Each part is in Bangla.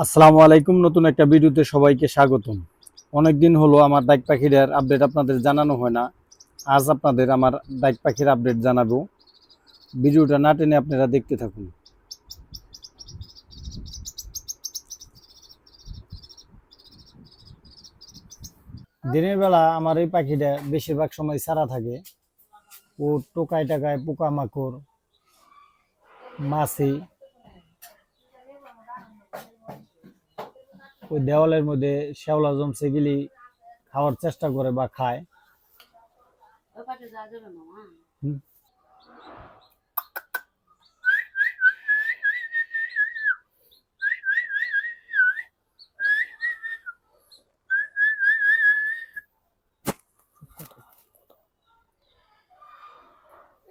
আসসালামু আলাইকুম। নতুন একটা ভিডিওতে সবাইকে স্বাগতম। অনেকদিন হলো আমার ডাক পাখির আপডেট আপনাদের জানানো হয় না। আজ আপনাদের আমার ডাক পাখির আপডেট জানাবো। ভিডিওটা না টেনে আপনারা দেখতে থাকুন। দিনের বেলা আমার এই পাখিটা বেশিরভাগ সময় ছাড়া থাকে। ও টোকায় টাকায় পোকামাকড়, মাছি ওই দেওয়ালের মধ্যে শ্যাওলা জমছে গেলি খাওয়ার চেষ্টা করে বা খায়।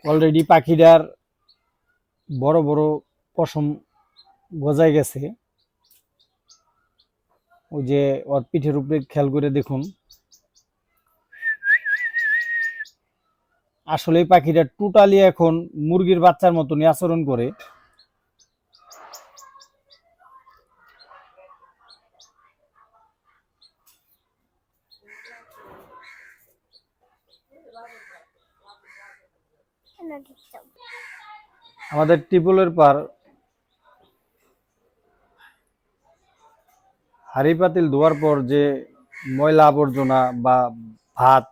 অলরেডি পাখিটার বড় বড় পশম গজায় গেছে। ওই যে ওর পিঠের উপরে খেয়াল করে দেখুন। আসলে এই পাখিটা টোটালি এখন মুরগির বাচ্চার মতনই আচরণ করে। আমাদের টিপুলের পার হাড়ি পাতিল ধোয়ার পর যে ময়লা আবর্জনা বা ভাত,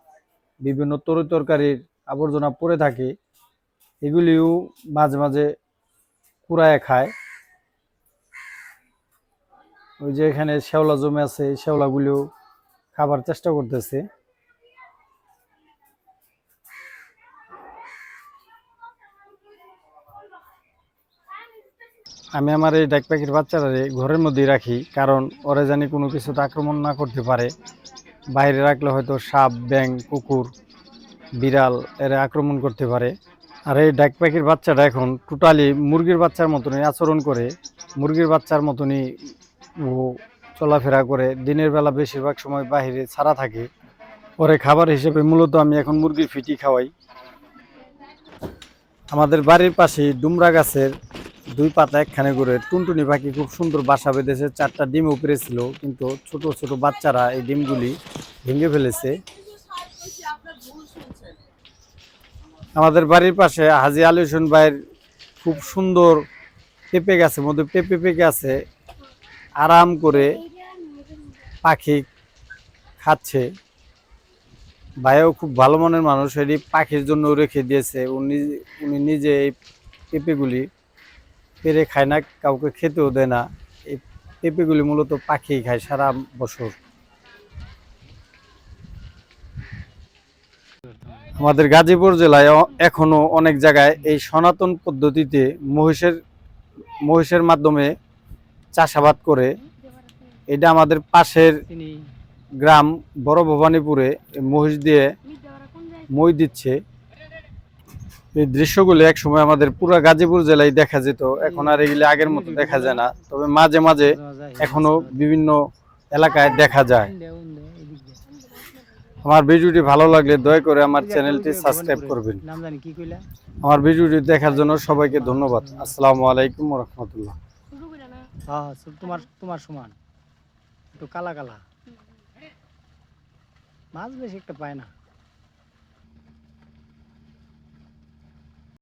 বিভিন্ন তরকারির আবর্জনা পড়ে থাকে, এগুলিও মাঝে মাঝে কুড়ায় খায়। ওই যে এখানে শ্যাওলা জমে আছে, শ্যাওলাগুলিও খাবার চেষ্টা করতেছে। আমি আমার এই ডাক পাখির বাচ্চারা ঘরের মধ্যেই রাখি, কারণ ওরা জানি কোনো কিছুতে আক্রমণ না করতে পারে। বাইরে রাখলে হয়তো সাপ, ব্যাঙ, কুকুর, বিড়াল এরা আক্রমণ করতে পারে। আর এই ডাক পাখির বাচ্চাটা এখন টোটালি মুরগির বাচ্চার মতনই আচরণ করে। মুরগির বাচ্চার মতনই ও চলাফেরা করে। দিনের বেলা বেশিরভাগ সময় বাইরে ছাড়া থাকে। পরে খাবার হিসেবে মূলত আমি এখন মুরগির ফিটি খাওয়াই। আমাদের বাড়ির পাশে ডুমরা গাছের দুই পাতা একখানে করে টুনটুনি পাখি খুব সুন্দর বাসা বেঁধেছে। 4টা ডিম উপরে ছিল, কিন্তু ছোট ছোট বাচ্চারা এই ডিমগুলি ভেঙে ফেলেছে। আমাদের বাড়ির পাশে হাজি আলী হোসেন ভাইয়ের খুব সুন্দর পেঁপে গাছের মধ্যে পেঁপে পেকে আছে। আরাম করে পাখি খাচ্ছে। ভাইও খুব ভালো মনের মানুষ, এটি পাখির জন্য রেখে দিয়েছে। উনি নিজে এই পেঁপেগুলি পেরে খায় না, কাউকে খেতেও দেয় না। এই পেঁপেগুলি মূলত পাখি খায় সারা বছর। আমাদের গাজীপুর জেলায় এখনো অনেক জায়গায় এই সনাতন পদ্ধতিতে মহিষের মাধ্যমে চাষাবাদ করে। এটা আমাদের পাশের গ্রাম বড় ভবানীপুরে মহিষ দিয়ে মই দিচ্ছে। এই দৃশ্যগুলো এক সময় আমাদের পুরো গাজীপুর জেলায় দেখা যেত, এখন আর এগুলি আগের মতো দেখা যায় না। তবে মাঝে মাঝে এখনো বিভিন্ন এলাকায় দেখা যায়। আমার ভিডিওটি ভালো লাগলে দয়া করে আমার চ্যানেলটি সাবস্ক্রাইব করবেন। আমার ভিডিওটি দেখার জন্য সবাইকে ধন্যবাদ। আসসালামু আলাইকুম ওয়া রাহমাতুল্লাহ। হ্যাঁ, তোমার সমান একটু কালা কালা, মাছ বেশি একটা পায় না।